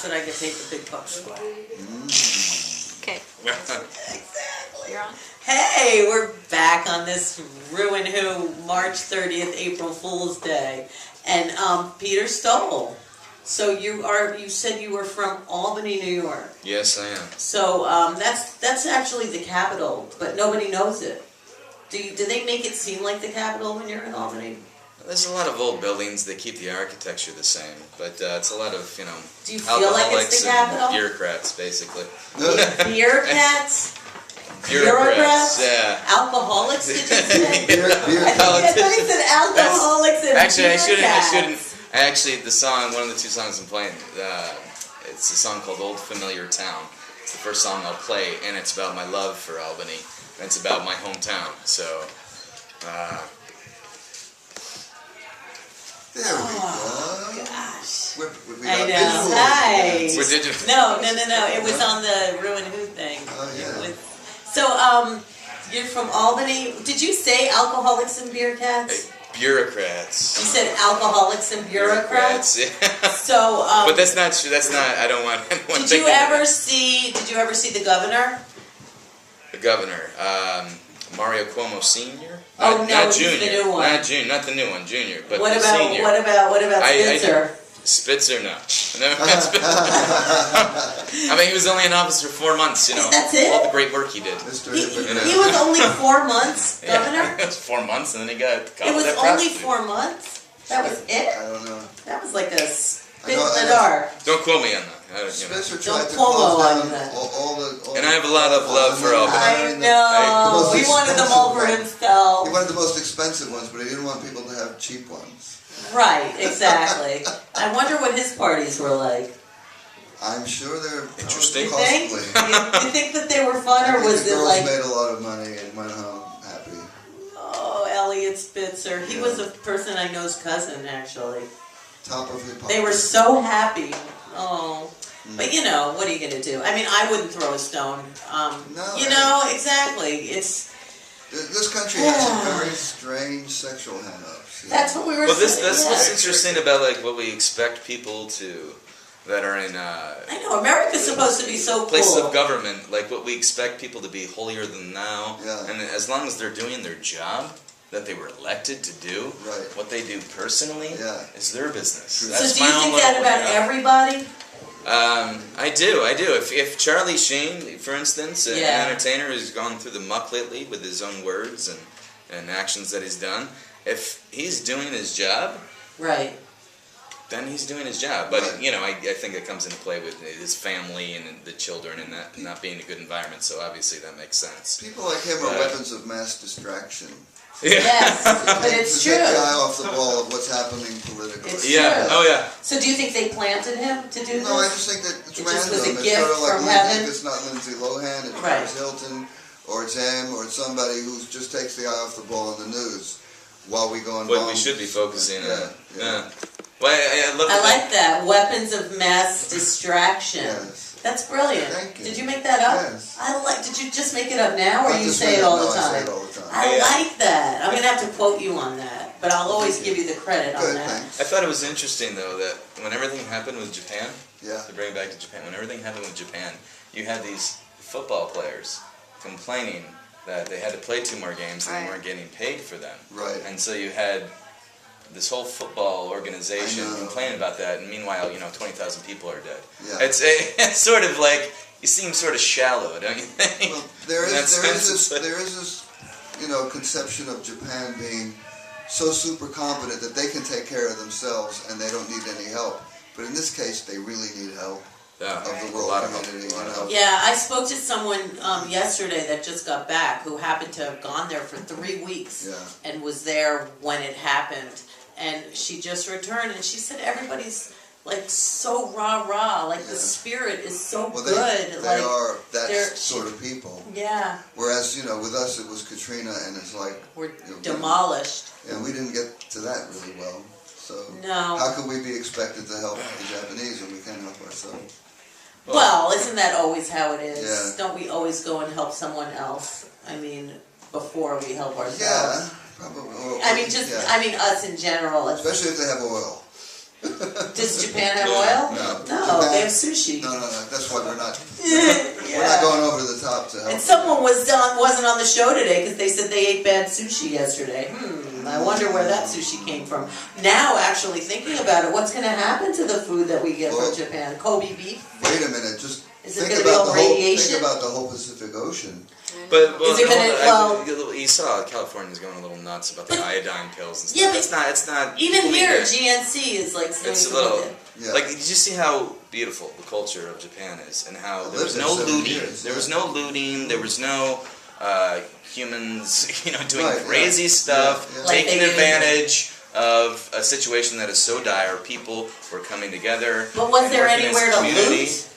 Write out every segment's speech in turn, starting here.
that I get paid the big bucks for. Okay. Exactly. You're on. Hey, we're back on this ReW WhO March 30th, April Fool's Day, and PeTeR SToLL. So you said you were from Albany, New York. Yes, I am. So that's actually the capital, but nobody knows it. Do they make it seem like the capital when you're in Albany? There's a lot of old buildings. They keep the architecture the same, but it's a lot of, Do you feel like it's the capital? and bureaucrats, basically. Bureaucrats? Bureaucrats, yeah. Alcoholics, did you say? Bureaucrats. I thought he said alcoholics and Actually, I shouldn't. bureaucrats. Actually, the song, one of the two songs I'm playing, it's a song called Old Familiar Town. It's the first song I'll play, and it's about my love for Albany, and it's about my hometown, so... There we go. Gosh. We I got know. visuals. Hi. We're digital. No. It was on the ReW WhO thing. Oh, yeah. So, you're from Albany. Did you say alcoholics and beer cats? Bureaucrats. You said alcoholics and bureaucrats? Yeah. So, but that's not true. That's not, I don't want anyone Did thinking you ever see the governor? The governor, Mario Cuomo Senior? Oh, no, not he's Junior. the new one. Not Junior, not the new one, Junior, but What the about senior. what about Spitzer? Spitzer, no. I mean, he was only in office for 4 months, That's it? All the great work he did. He was only 4 months governor? Yeah, it was 4 months, and then he got caught It was with that only prostitute. 4 months? That was it? I don't know. That was like a spit in the dark. Don't quote me on that. Spencer Don't tried to Cuomo close on down that. all the... And I have a lot of love for I Albany. know. He wanted them all for He himself. wanted the most expensive ones, but he didn't want people to have cheap ones. Right, exactly. I wonder what his parties were like. I'm sure they're Interesting. You think? costly. You think that they were fun, or was the it girls like... made a lot of money and went home happy. Oh, Elliot Spitzer. He was a person I know's cousin, actually. Top of hip hop. They were so happy. Oh. But what are you going to do? I mean, I wouldn't throw a stone. Exactly. This country has some very strange sexual hang-ups. That's what we were Well, saying. that's what's interesting about what we expect people to, that are in I know, America's supposed to be so places cool. of government, what we expect people to be holier than thou, and as long as they're doing their job that they were elected to do, what they do personally is their business. So That's do you think that about everybody? I do. If Charlie Sheen, for instance, an entertainer who's gone through the muck lately with his own words and actions that he's done, if he's doing his job, then he's doing his job. But I think it comes into play with his family and the children and that not being a good environment. So obviously that makes sense. People like him are weapons of mass distraction. Yes, but it's true. To take the eye off the ball of what's happening politically. It's true. Oh yeah. So do you think they planted him to do this? No, I just think that it's It random. just was a It's gift sort of like from heaven? if it's not Lindsay Lohan, it's Paris Hilton, or it's him, or it's somebody who just takes the eye off the ball in the news while we go on. What we should be focusing on. Yeah. Well, I like that. Weapons of mass distraction. Yes. That's brilliant. Thank you. Did you make that up? Yes. Did you just make it up now, or Not you this say it minute, all the no, I say time? it all the time. I like that. I'm gonna have to quote you on that, but I'll always give you the credit on Good, that. thanks. I thought it was interesting though that when everything happened with Japan, Yeah. to bring it back to Japan, when everything happened with Japan, you had these football players complaining that they had to play 2 more games and they weren't getting paid for them. Right. And so you had this whole football organization complaining about that, and meanwhile, 20,000 people are dead. Yeah. It's sort of like, you seem sort of shallow, don't you think? Well, there is this conception of Japan being so super competent that they can take care of themselves and they don't need any help. But in this case, they really need help of the world community. Yeah, I spoke to someone yesterday that just got back who happened to have gone there for 3 weeks and was there when it happened. And she just returned and she said everybody's like so rah-rah, like the spirit is so good. They are that sort of people. Yeah. Whereas, with us it was Katrina and it's like... We're demolished. And we didn't get to that really well. So no. How could we be expected to help the Japanese when we can't help ourselves? Well, isn't that always how it is? Yeah. Don't we always go and help someone else? I mean, before we help ourselves. Yeah, probably. I mean, us in general. Especially if they have oil. Does Japan have oil? No. No, Japan, they have sushi. No. That's why we're not. Yeah. We're not going over the top to help. And someone wasn't on the show today because they said they ate bad sushi yesterday. I wonder where that sushi came from. Now, actually thinking about it, what's going to happen to the food that we get from Japan? Kobe beef? Wait a minute, just Is it think going to be about all the whole. radiation? Think about the whole Pacific Ocean. But Is it gonna, you saw California's going a little nuts about the iodine pills and stuff. Yeah, but it's not. Even here, legal. GNC is like saying It's a little. Yeah. Like, did you see how beautiful the culture of Japan is, and how there was no looting. There was no looting. There was no humans, doing crazy stuff, taking advantage of a situation that is so dire. People were coming together. But was there anywhere to loot?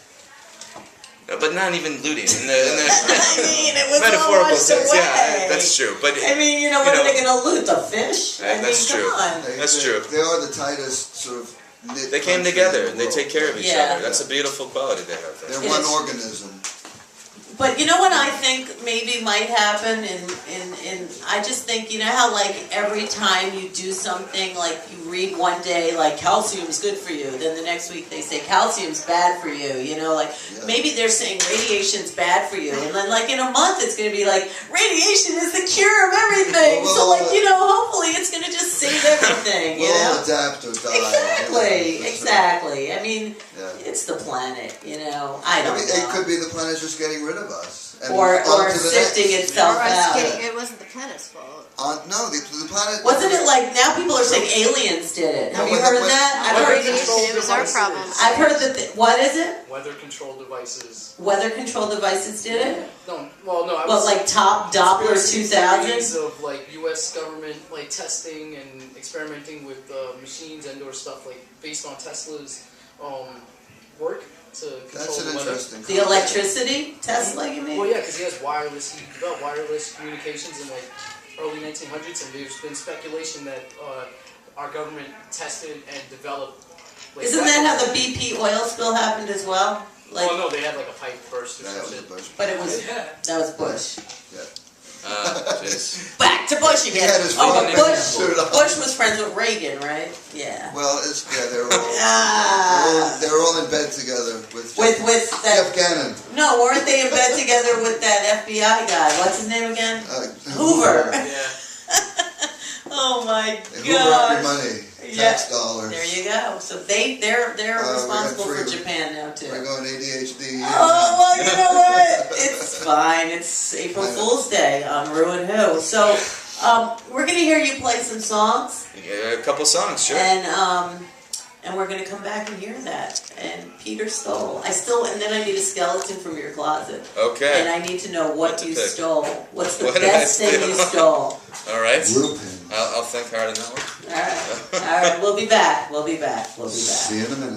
But not even looting. In the I mean, it was metaphorical washed sense. away. Yeah, that's true. But I mean, what are they going to loot? The fish? I that's mean, true. come on. That's true. They are the tightest sort of knit. They came together and they take care of each Yeah. other. That's a beautiful quality they have there. They're one organism. But you know what I think maybe might happen I just think, how like every time you do something, like you read one day like calcium's good for you, then the next week they say calcium's bad for you, maybe they're saying radiation's bad for you, and then like in a month it's going to be like radiation is the cure of everything. So like, hopefully it's going to just save everything, We'll adapt or die. Exactly. I mean, it's the planet, I don't know. It could be the planet just getting rid of us. And Or on to the sifting next. itself Or out. it wasn't the planet's fault. No, the planet. Wasn't it like, now people are saying aliens did it? Have you heard that? I've heard Radiation, it was our problem. I've heard that, what is it? Weather control devices. Weather control devices did it? No. What, like top Doppler 2000? Of like U.S. government like testing and experimenting with machines and/or stuff like based on Tesla's work to control That's an the weather. interesting. The electricity? Tesla, you mean? Well, yeah, because he has wireless. He developed wireless communications in like early 1900s, and there's been speculation that our government tested and developed. Like, Isn't that how the BP oil spill happened as well? Like, no, they had like a pipe burst or something. but it was, that was Bush. Jeez. Back to Bush again. had his Oh, phone but suit on. Bush was friends with Reagan, right? Yeah. Well, they're all in bed together with That, Jeff Gannon. no, weren't they in bed together with that FBI guy? What's his name again? Hoover. Yeah. Oh my They Hoover up your God. money, tax dollars. There you go. So they're responsible we're for Japan now too. We're going ADHD. Oh well, you know what? It's fine. It's April Fool's Day on ReW WhO. So we're gonna hear you play some songs. Yeah, a couple songs, sure. And we're gonna come back and hear that. And PeTeR SToLL. And then I need a skeleton from your closet. Okay. And I need to know what you pick? stole. What's the What did I best thing steal? you stole? All right. Blue pin. I'll think hard on that one. All right. All right. We'll be back. We'll be back. See you in a minute.